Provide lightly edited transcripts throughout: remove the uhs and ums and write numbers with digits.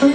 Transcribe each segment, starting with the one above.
Suddenly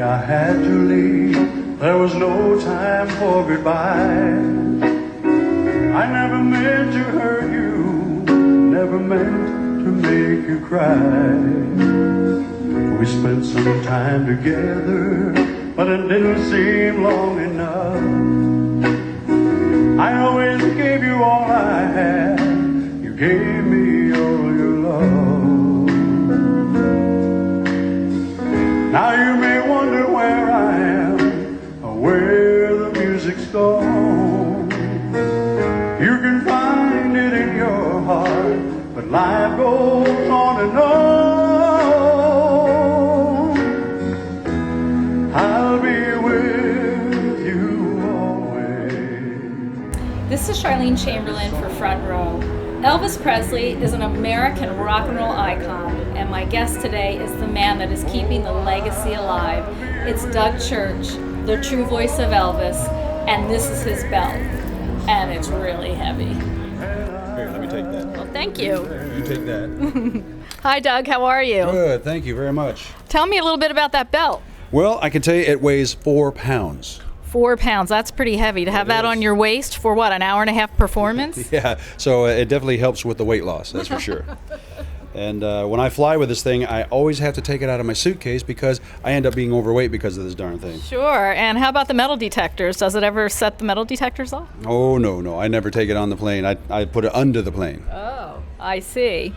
I had to leave. There was no time for goodbye. I never meant to hurt you, never meant to make you cry. We spent some time together, but it didn't seem long enough. I always gave you all I had. You gave me all your love. Now you may wonder where I am, or where the music's gone. You can find it in your heart, but life goes on and on. I'll be with you always. This is Charlene Chamberlain for Front Row. Elvis Presley is an American rock and roll icon, and my guest today is the man that is keeping the legacy alive. It's Doug Church, the true voice of Elvis, and this is his belt, and it's really heavy. Here, let me take that. Well, thank you. You take that. Hi, Doug. How are you? Good, thank you very much. Tell me a little bit about that belt. Well, I can tell you it weighs 4 pounds. 4 pounds. That's pretty heavy to have that on your waist for what, an hour and a half performance? Yeah, so it definitely helps with the weight loss, that's for sure. And when I fly with this thing, I always have to take it out of my suitcase because I end up being overweight because of this darn thing. Sure. And how about the metal detectors? Does it ever set the metal detectors off? Oh, no. I never take it on the plane. I put it under the plane. Oh, I see.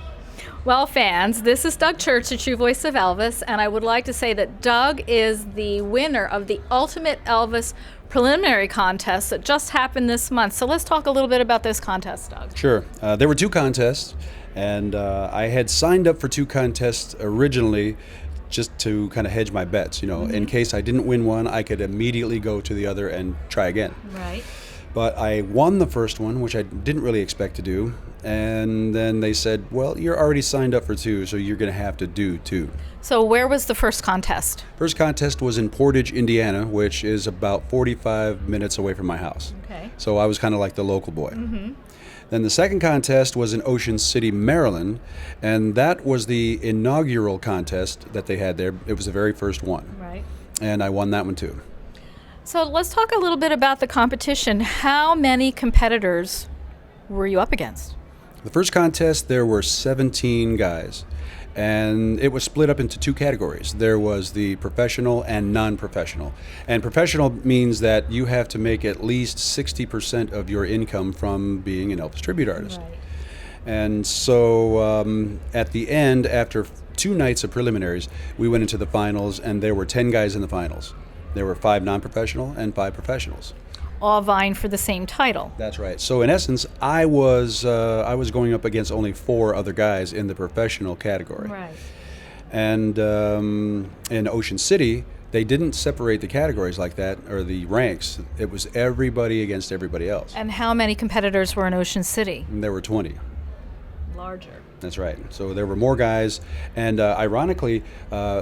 Well, fans, this is Doug Church, the true voice of Elvis, and I would like to say that Doug is the winner of the Ultimate Elvis preliminary contest that just happened this month. So let's talk a little bit about this contest, Doug. Sure. There were 2 contests, and I had signed up for 2 contests originally just to kind of hedge my bets. In case I didn't win one, I could immediately go to the other and try again. Right. But I won the first one, which I didn't really expect to do. And then they said, well, you're already signed up for 2, so you're going to have to do 2. So where was the first contest? First contest was in Portage, Indiana, which is about 45 minutes away from my house. Okay. So I was kind of like the local boy. Mm-hmm. Then the second contest was in Ocean City, Maryland, and that was the inaugural contest that they had there. It was the very first one. Right. And I won that one too. So let's talk a little bit about the competition. How many competitors were you up against? The first contest, there were 17 guys, and it was split up into 2 categories. There was the professional and non-professional. And professional means that you have to make at least 60% of your income from being an Elvis tribute artist. Right. And so at the end, after 2 nights of preliminaries, we went into the finals, and there were 10 guys in the finals. There were 5 non-professional and 5 professionals. All vying for the same title. That's right. So in essence, I was going up against only 4 other guys in the professional category. Right. And in Ocean City, they didn't separate the categories like that, or the ranks. It was everybody against everybody else. And how many competitors were in Ocean City? And there were 20. Larger. That's right. So there were more guys, and ironically,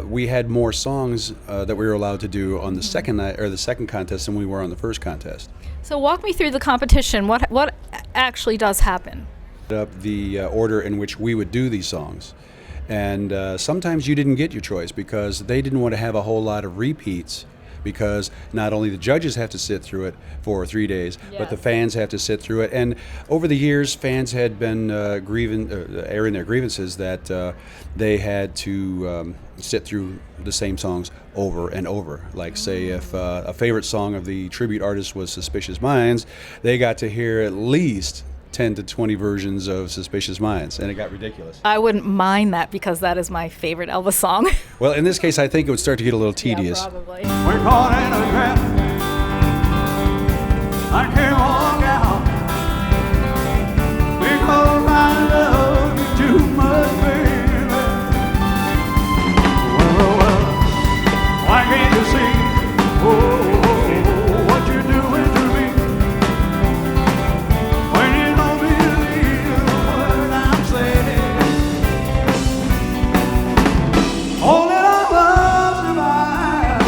we had more songs that we were allowed to do on the second night, or the second contest, than we were on the first contest. So walk me through the competition. What actually does happen? Up the order in which we would do these songs, and sometimes you didn't get your choice because they didn't want to have a whole lot of repeats. Because not only the judges have to sit through it for 3 days, but the fans have to sit through it. And over the years, fans had been airing their grievances that they had to sit through the same songs over and over. Like, say, if a favorite song of the tribute artist was Suspicious Minds, they got to hear at least 10 to 20 versions of Suspicious Minds, and it got ridiculous. I wouldn't mind that because that is my favorite Elvis song. Well, in this case, I think it would start to get a little tedious. Yeah, probably. We're caught in a trap. I can't walk out because I love you too much, baby. Well, why can't you see what you're doing to me? When you don't believe a word I'm saying. Only our love survives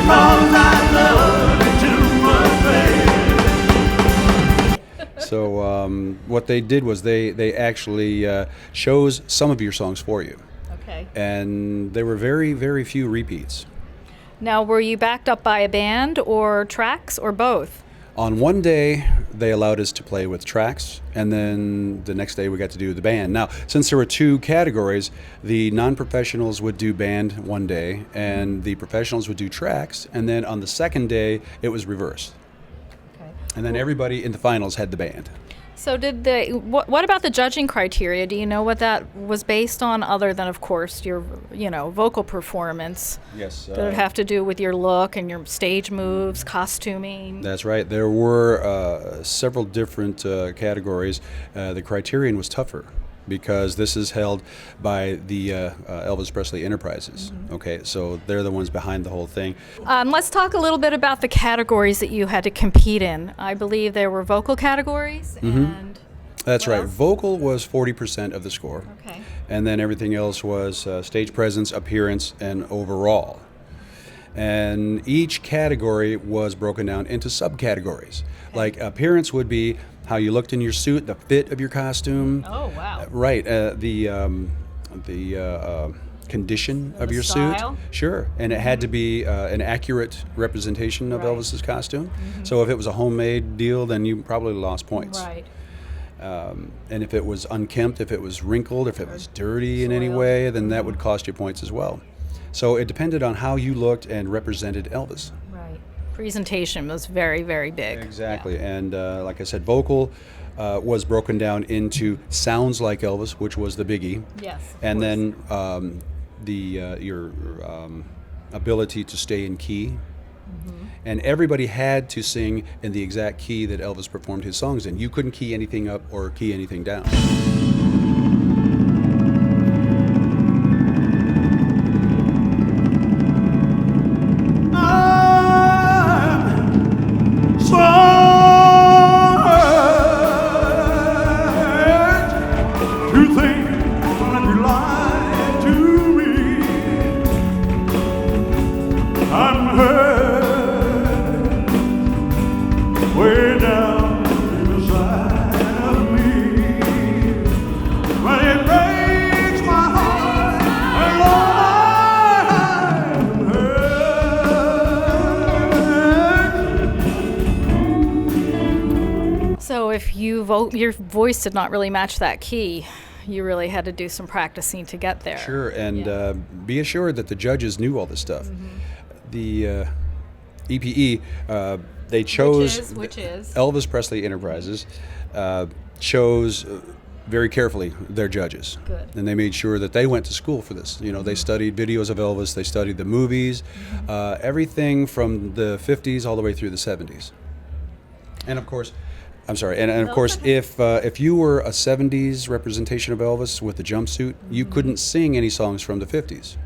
'cause I love you too much, baby. So what they did was they actually chose some of your songs for you. Okay. And there were very, very few repeats. Now, were you backed up by a band or tracks or both? On one day, they allowed us to play with tracks, and then the next day we got to do the band. Now, since there were two categories, the non-professionals would do band one day, and the professionals would do tracks, and then on the second day, it was reversed. Okay. And then everybody in the finals had the band. So did they? What about the judging criteria? Do you know what that was based on, other than, of course, your vocal performance? Yes. Did it have to do with your look and your stage moves, costuming? That's right. There were several different categories. The criterion was tougher because this is held by the Elvis Presley Enterprises. Mm-hmm. Okay, so they're the ones behind the whole thing. Let's talk a little bit about the categories that you had to compete in. I believe there were vocal categories and... That's what right. else? Vocal was 40% of the score. Okay. And then everything else was stage presence, appearance, and overall. And each category was broken down into subcategories. Okay. Like appearance would be how you looked in your suit, the fit of your costume. Oh, wow. Right. The condition of The your style? suit. Sure. And it had to be an accurate representation of Right. Elvis's costume. So if it was a homemade deal, then you probably lost points. Right. And if it was unkempt, if it was wrinkled, if it was dirty in any soiled. way, then that would cost you points as well. So it depended on how you looked and represented Elvis. Right. Presentation was very, very big. Exactly. And like I said, vocal was broken down into sounds like Elvis, which was the biggie. Yes. of And course. then your ability to stay in key. And everybody had to sing in the exact key that Elvis performed his songs in. You couldn't key anything up or key anything down. I'm so hurt to think that you lied to me. I'm hurt way down inside of me, but it breaks my heart and I'm hurt. So if your voice did not really match that key, you really had to do some practicing to get there. Sure, and Yeah. be assured that the judges knew all this stuff. The EPE, they chose Which is? Elvis Presley Enterprises, chose very carefully their judges. Good. And they made sure that they went to school for this. They studied videos of Elvis, they studied the movies, everything from the 50s all the way through the 70s. And of course, I'm sorry, and of course, if you were a 70s representation of Elvis with the jumpsuit, you couldn't sing any songs from the 50s,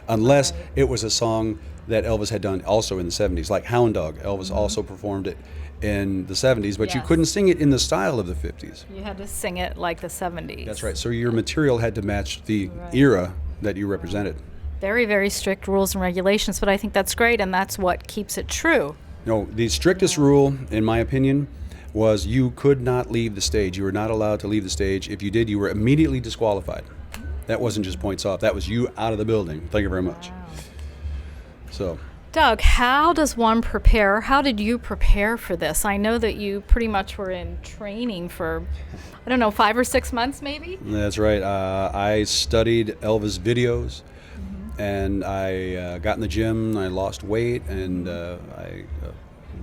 unless Right. it was a song that Elvis had done also in the 70s, like Hound Dog. Elvis also performed it in the 70s, but you Yes. couldn't sing it in the style of the 50s. You had to sing it like the 70s. That's right. So your material had to match the Right. era that you represented. Very, very strict rules and regulations, but I think that's great, and that's what keeps it true. No, the strictest rule, in my opinion, was you could not leave the stage. You were not allowed to leave the stage. If you did, you were immediately disqualified. That wasn't just points off. That was you out of the building. Thank you very much. So, Doug, how does one prepare? How did you prepare for this? I know that you pretty much were in training for, 5 or 6 months maybe? that's right. I studied Elvis videos, and I got in the gym. I lost weight, and I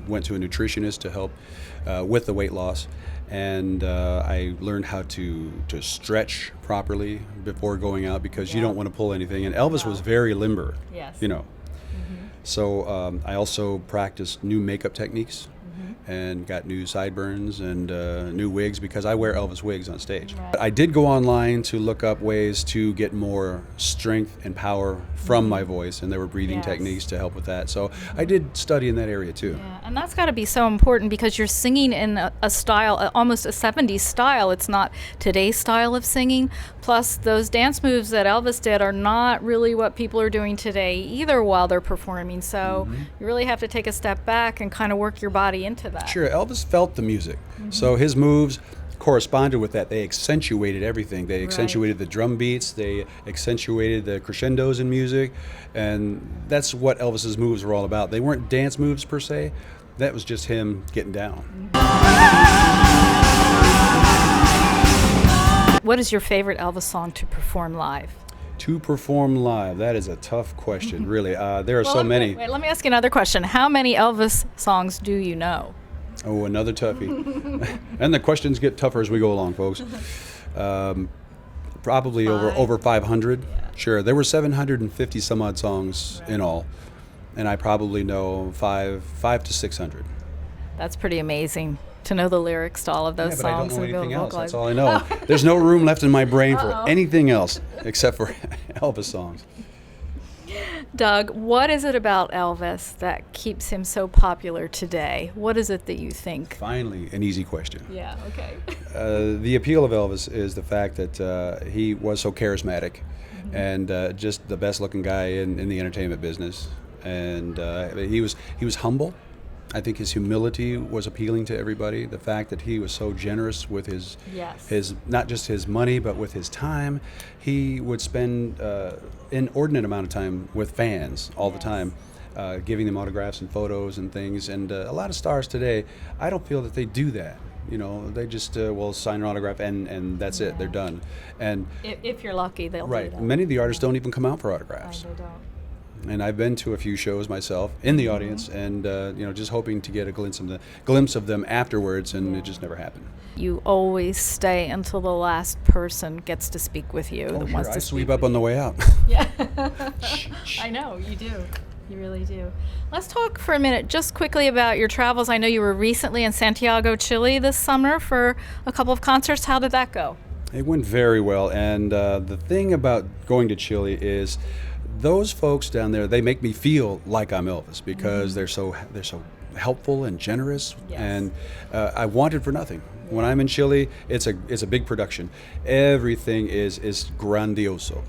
went to a nutritionist to help with the weight loss. And I learned how to stretch properly before going out, because you don't want to pull anything. And Elvis was very limber. Yes. So I also practiced new makeup techniques and got new sideburns and new wigs, because I wear Elvis wigs on stage. Right. I did go online to look up ways to get more strength and power from my voice, and there were breathing Yes. techniques to help with that. So I did study in that area too. Yeah, and that's got to be so important, because you're singing in a style, almost a 70s style. It's not today's style of singing, Plus, those dance moves that Elvis did are not really what people are doing today either while they're performing. So you really have to take a step back and kind of work your body into that. Sure, Elvis felt the music. So his moves corresponded with that. They accentuated everything. They accentuated the drum beats. They accentuated the crescendos in music. And that's what Elvis's moves were all about. They weren't dance moves per se. That was just him getting down. What is your favorite Elvis song to perform live? To perform live, that is a tough question, really. There are so many. Wait, let me ask you another question. How many Elvis songs do you know? Oh, another toughie. And the questions get tougher as we go along, folks. Probably over 500. Yeah. Sure, there were 750 some odd songs in all, and I probably know five to 600. That's pretty amazing to know the lyrics to all of those Yeah, but I don't songs know and be able anything to else. vocalize. That's all I know. There's no room left in my brain for anything else except for Elvis songs. Doug, what is it about Elvis that keeps him so popular today? What is it that you think? Finally, an easy question. Yeah, okay. The appeal of Elvis is the fact that he was so charismatic and just the best looking guy in the entertainment business. And he was humble. I think his humility was appealing to everybody. The fact that he was so generous with his not just his money, but with his time. He would spend inordinate amount of time with fans all the time, giving them autographs and photos and things. And a lot of stars today, I don't feel that they do that. You know, they just will sign an autograph and that's it. They're done. And if you're lucky, they'll do that. Many of the artists don't even come out for autographs. They don't. And I've been to a few shows myself in the audience, and just hoping to get a glimpse of them afterwards, and it just never happened. You always stay until the last person gets to speak with you. Oh, that sure. wants to I speak sweep with up on the way out. Yeah. I know, you do. You really do. Let's talk for a minute just quickly about your travels. I know you were recently in Santiago, Chile this summer for a couple of concerts. How did that go? It went very well, and the thing about going to Chile is those folks down there, they make me feel like I'm Elvis because they're so helpful and generous, and I want it for nothing. When I'm in Chile, it's a big production. Everything is grandioso.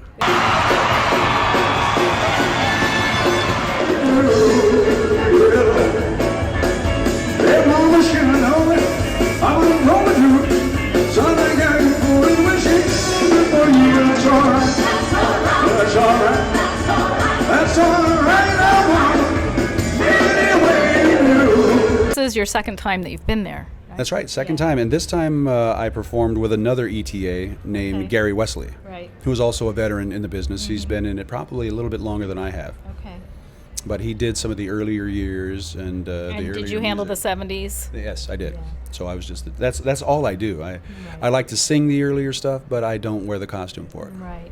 This is your second time that you've been there. Right? That's right, second time. And this time I performed with another ETA named Gary Wesley, who's also a veteran in the business. He's been in it probably a little bit longer than I have. Okay. But he did some of the earlier years and the earlier did you handle music. the 70s? Yes, I did. So I was just that's all I do. I like to sing the earlier stuff, but I don't wear the costume for it. Right.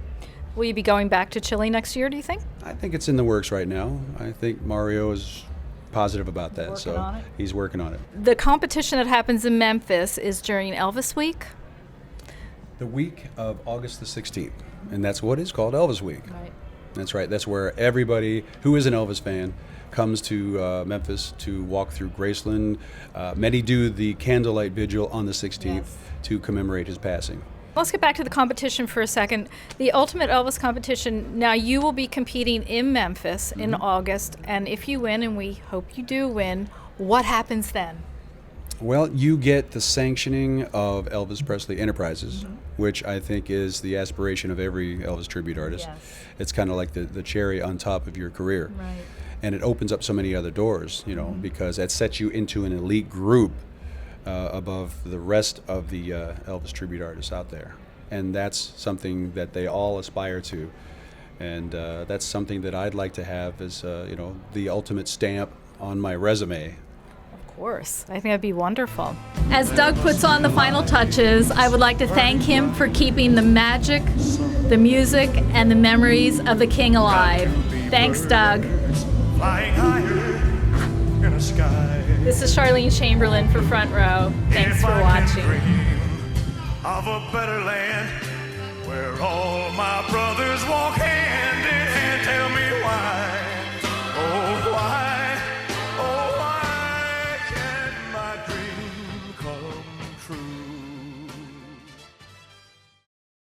Will you be going back to Chile next year, do you think? I think it's in the works right now. I think Mario is positive about that, he's working on it. The competition that happens in Memphis is during Elvis Week. The week of August the 16th, and that's what is called Elvis Week. Right. That's right. That's where everybody who is an Elvis fan comes to Memphis to walk through Graceland. Many do the candlelight vigil on the 16th to commemorate his passing. Let's get back to the competition for a second. The Ultimate Elvis competition, now you will be competing in Memphis in August, and if you win, and we hope you do win, what happens then? Well, you get the sanctioning of Elvis Presley Enterprises, which I think is the aspiration of every Elvis tribute artist. Yes. It's kind of like the cherry on top of your career. Right. And it opens up so many other doors, because it sets you into an elite group above the rest of the Elvis tribute artists out there. And that's something that they all aspire to. And that's something that I'd like to have as, the ultimate stamp on my resume. Of course. I think that'd be wonderful. As Doug puts on the final touches, I would like to thank him for keeping the magic, the music, and the memories of the King alive. Thanks, Doug. Flying higher in the sky. This is Charlene Chamberlain for Front Row. Thanks for watching. Of a better land